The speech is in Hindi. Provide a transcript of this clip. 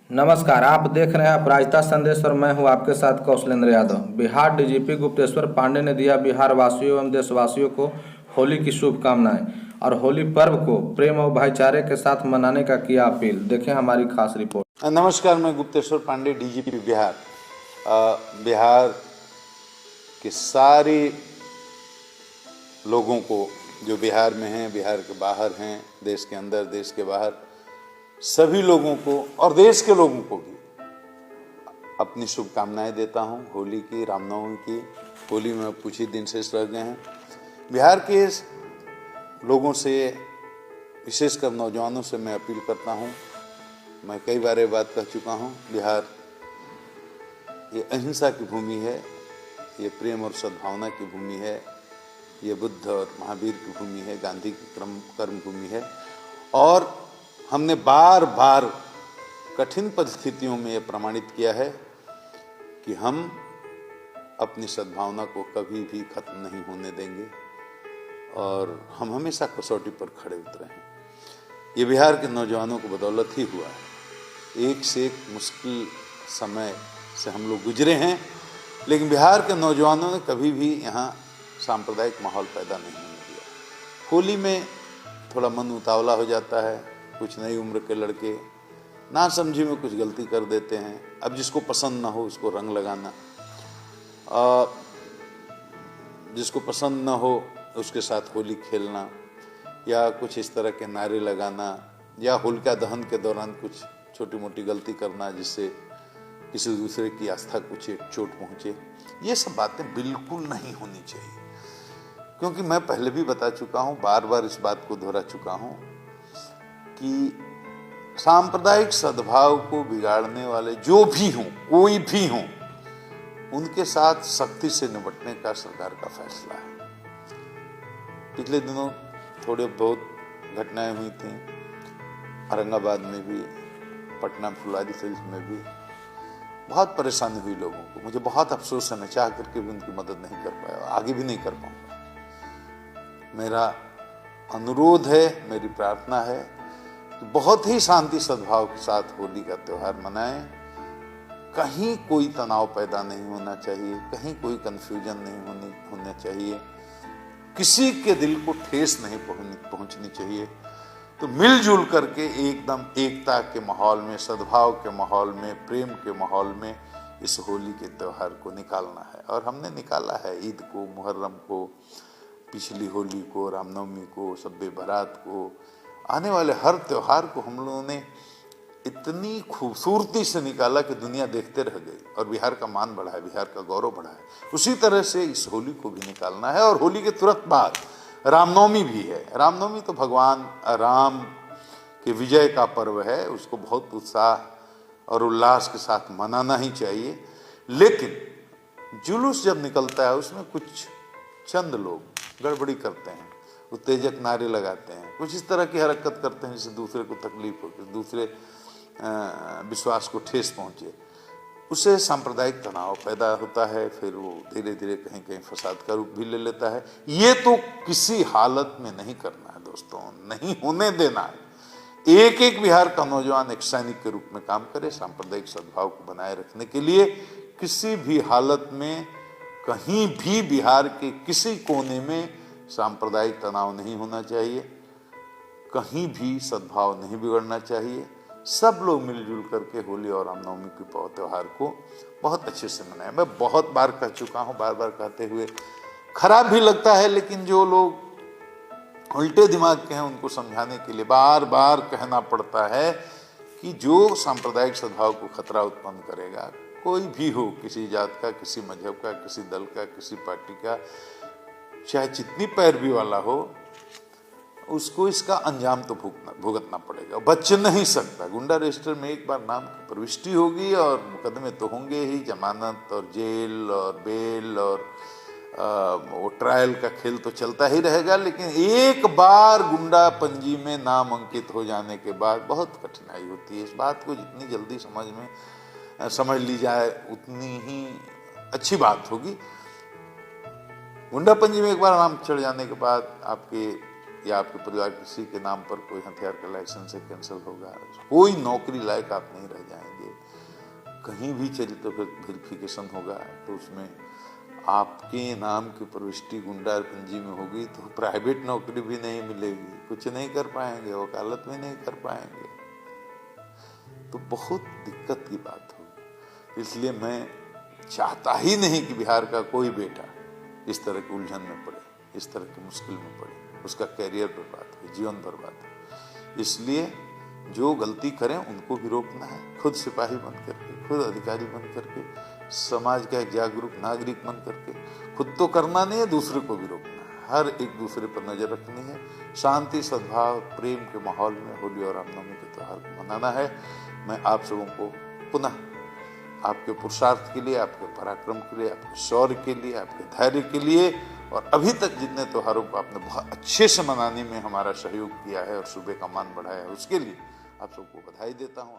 नमस्कार, आप देख रहे हैं अपराजिता संदेश और मैं हूं आपके साथ कौशलेंद्र यादव। बिहार डीजीपी गुप्तेश्वर पांडे ने दिया बिहार वासियों एवं देशवासियों को होली की शुभकामनाएं और होली पर्व को प्रेम और भाईचारे के साथ मनाने का किया अपील। देखें हमारी खास रिपोर्ट। नमस्कार, मैं गुप्तेश्वर पांडे, डीजीपी बिहार। बिहार के सारे लोगों को जो बिहार में हैं, बिहार के बाहर हैं, देश के अंदर, देश के बाहर, सभी लोगों को और देश के लोगों को भी अपनी शुभकामनाएं देता हूं होली की, रामनवमी की। होली में कुछ ही दिन शेष रह गए हैं। बिहार के लोगों से, विशेषकर नौजवानों से मैं अपील करता हूं। मैं कई बार ये बात कह चुका हूं, बिहार ये अहिंसा की भूमि है, ये प्रेम और सद्भावना की भूमि है, ये बुद्ध और महावीर की भूमि है, गांधी की कर्म भूमि है। और हमने बार बार कठिन परिस्थितियों में ये प्रमाणित किया है कि हम अपनी सद्भावना को कभी भी खत्म नहीं होने देंगे और हम हमेशा कसौटी पर खड़े उतरे हैं। ये बिहार के नौजवानों को बदौलत ही हुआ है। एक से एक मुश्किल समय से हम लोग गुजरे हैं, लेकिन बिहार के नौजवानों ने कभी भी यहाँ सांप्रदायिक माहौल पैदा नहीं होने दिया। होली में थोड़ा मन उतावला हो जाता है, कुछ नई उम्र के लड़के नासमझी में कुछ गलती कर देते हैं। अब जिसको पसंद ना हो उसको रंग लगाना, जिसको पसंद ना हो उसके साथ होली खेलना, या कुछ इस तरह के नारे लगाना, या होलिका दहन के दौरान कुछ छोटी मोटी गलती करना जिससे किसी दूसरे की आस्था को चोट पहुंचे, ये सब बातें बिल्कुल नहीं होनी चाहिए। क्योंकि मैं पहले भी बता चुका हूं, बार बार इस बात को दोहरा चुका हूं कि सांप्रदायिक सद्भाव को बिगाड़ने वाले जो भी हों, कोई भी हों, उनके साथ सख्ती से निपटने का सरकार का फैसला है। पिछले दिनों थोड़े बहुत घटनाएं हुई थी, औरंगाबाद में भी, पटना फुलवारी शरीफ में भी बहुत परेशानी हुई लोगों को। मुझे बहुत अफसोस है, मैं चाह करके भी उनकी मदद नहीं कर पाया, आगे भी नहीं कर पाऊंगा। मेरा अनुरोध है, मेरी प्रार्थना है कि बहुत ही शांति सद्भाव के साथ होली का त्यौहार मनाएं। कहीं कोई तनाव पैदा नहीं होना चाहिए, कहीं कोई कंफ्यूजन नहीं होना चाहिए, किसी के दिल को ठेस नहीं पहुंचनी चाहिए। तो मिलजुल करके एकदम एकता के माहौल में, सद्भाव के माहौल में, प्रेम के माहौल में इस होली के त्यौहार को निकालना है। और हमने निकाला है ईद को, मुहर्रम को, पिछली होली को, रामनवमी को, शब बारात को, आने वाले हर त्यौहार को हम लोगों ने इतनी खूबसूरती से निकाला कि दुनिया देखते रह गई और बिहार का मान बढ़ा है, बिहार का गौरव बढ़ा है। उसी तरह से इस होली को भी निकालना है। और होली के तुरंत बाद रामनवमी भी है। रामनवमी तो भगवान राम के विजय का पर्व है, उसको बहुत उत्साह और उल्लास के साथ मनाना ही चाहिए। लेकिन जुलूस जब निकलता है उसमें कुछ चंद लोग गड़बड़ी करते हैं, उत्तेजक नारे लगाते हैं, कुछ इस तरह की हरकत करते हैं जिससे दूसरे को तकलीफ हो, दूसरे विश्वास को ठेस पहुंचे। उससे सांप्रदायिक तनाव पैदा होता है, फिर वो धीरे धीरे कहीं कहीं फसाद का रूप भी ले लेता है। ये तो किसी हालत में नहीं करना है दोस्तों, नहीं होने देना है। एक एक बिहार का नौजवान एक सैनिक के रूप में काम करे सांप्रदायिक सद्भाव को बनाए रखने के लिए। किसी भी हालत में कहीं भी बिहार के किसी कोने में सांप्रदायिक तनाव नहीं होना चाहिए, कहीं भी सद्भाव नहीं बिगड़ना चाहिए। सब लोग मिलजुल करके होली और रामनवमी के त्यौहार को बहुत अच्छे से मनाएं। मैं बहुत बार कह चुका हूं, बार बार कहते हुए खराब भी लगता है, लेकिन जो लोग उल्टे दिमाग के हैं उनको समझाने के लिए बार बार कहना पड़ता है कि जो सांप्रदायिक सद्भाव को खतरा उत्पन्न करेगा, कोई भी हो, किसी जात का, किसी मजहब का, किसी दल का, किसी पार्टी का, चाहे जितनी पैरवी वाला हो, उसको इसका अंजाम तो भुगतना पड़ेगा, बच नहीं सकता। गुंडा रजिस्टर में एक बार नाम की प्रविष्टि होगी और मुकदमे तो होंगे ही, जमानत और जेल और बेल और वो ट्रायल का खेल तो चलता ही रहेगा। लेकिन एक बार गुंडा पंजी में नाम अंकित हो जाने के बाद बहुत कठिनाई होती है। इस बात को जितनी जल्दी समझ ली जाए उतनी ही अच्छी बात होगी। गुंडा पंजी में एक बार नाम चढ़ जाने के बाद आपके या आपके परिवार किसी के नाम पर कोई हथियार का लाइसेंस कैंसिल होगा, कोई नौकरी लायक आप नहीं रह जाएंगे। कहीं भी चली तो फिर वेरिफिकेशन होगा, तो उसमें आपके नाम की प्रविष्टि गुंडागर्दी में होगी तो प्राइवेट नौकरी भी नहीं मिलेगी, कुछ नहीं कर पाएंगे, वकालत में नहीं कर पाएंगे, तो बहुत दिक्कत की बात होगी। इसलिए मैं चाहता ही नहीं कि बिहार का कोई बेटा इस तरह की उलझन में पड़े, इस तरह की मुश्किल में पड़े, उसका कैरियर बर्बाद हो, जीवन बर्बाद हो। इसलिए जो गलती करें उनको भी रोकना है, खुद सिपाही बन करके, खुद अधिकारी बन करके, समाज का एक जागरूक नागरिक बन करके, खुद तो करना नहीं है, दूसरे को भी रोकना है, हर एक दूसरे पर नजर रखनी है, शांति सद्भाव प्रेम के माहौल में होली और रामनवमी के त्योहार को मनाना है। मैं आप सबों को पुनः आपके पुरुषार्थ के लिए, आपके पराक्रम के लिए, आपके शौर्य के लिए, आपके धैर्य के लिए और अभी तक जितने त्योहारों को आपने बहुत अच्छे से मनाने में हमारा सहयोग किया है और सूबे का मान बढ़ाया है, उसके लिए आप सबको बधाई देता हूँ।